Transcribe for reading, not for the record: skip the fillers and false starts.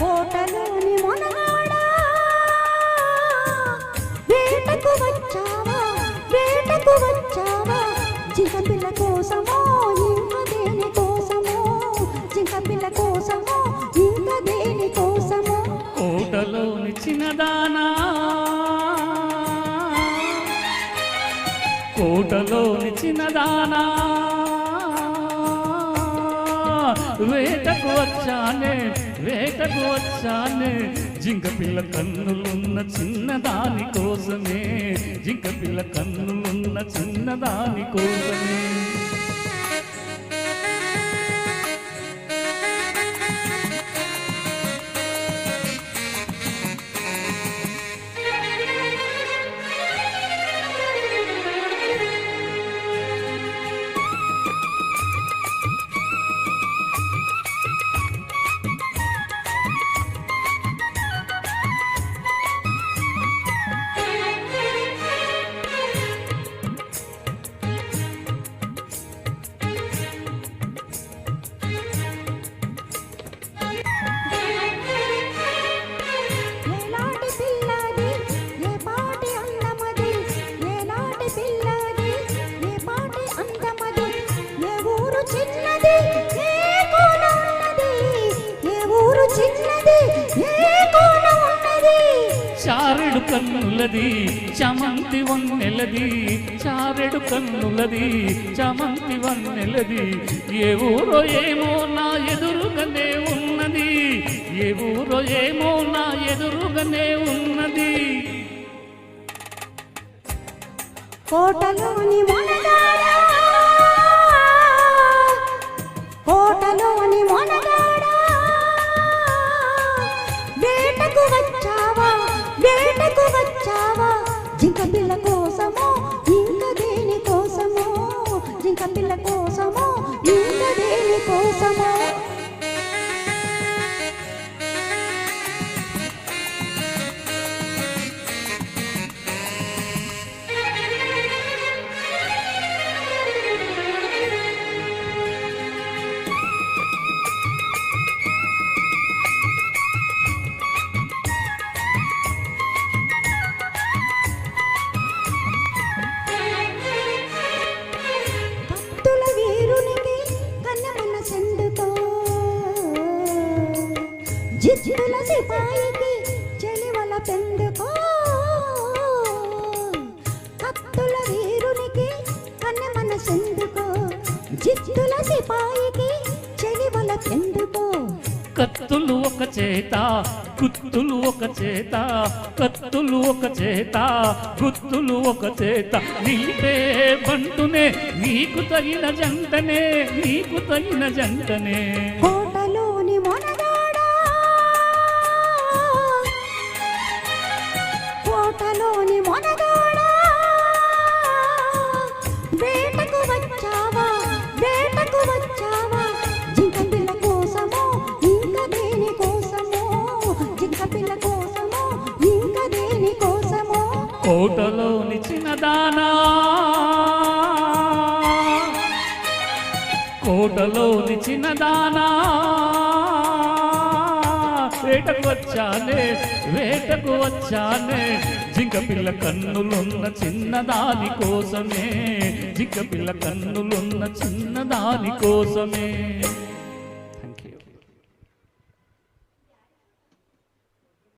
కోటలోని మొనగాడా వేటకు వచ్చావా వేటకు వచ్చావా జింక పిల్ల కోసమో ఇంక దేని కోసమో జింక పిల్ల కోసమో ఇంక దేని కోసమో కోటలోని చిన్నదానా కోటలోని చిన్నదానా వేటకు వచ్చానే వేటకు వచ్చానే జింక పిల్ల కన్నులున్న చిన్నదాని కోసమే జింక పిల్ల కన్నులున్న చిన్నదాని కోసమే చారెడు కన్నులది చమంతి వన్నెలది చారెడు కన్నులది చమంతి వన్నెలది ఏ ఊరో ఏమో నా ఎదురుగానే ఉన్నది ఏ ఊరో ఏమో నా ఎదురుగానే ఉన్నది కోటలోని మొనగాడా కోటలోని మొనగాడా వేటకు వచ్చావా వేటకు వచ్చావా జింక పిల్ల కోసమో ఇంక దేని కోసమో జింక పిల్ల కోసమో ఇంక దేని కోసమో జిత్తుల సిపాయికి చెలివల పెందుకో కత్తుల వీరునికి కన్నె మనసెందుకో జిత్తుల సిపాయికి చెలివల పెందుకో కత్తులు ఒక చేత గుత్తులు ఒక చేత కత్తులు ఒక చేత గుత్తులు ఒక చేత నీపే బంటునే నీకు తగిన జంటనే నీకు తగిన జంటనే కోటలోని మొనగాడా కోటలోని మొనగాడా వేటకు వచ్చావా వేటకు వచ్చావా జింక పిల్ల కోసమో ఇంక దేని కోసమో జింక పిల్ల కోసమో ఇంక దేని కోసమో కోటలోని చిన్నదానా కోటలోని చిన్నదానా వేటకు వచ్చానే వేటకు వచ్చానే జింక పిల్ల కన్నులున్న చిన్నదాని కోసమే జింక పిల్ల కన్నులున్న చిన్నదాని కోసమే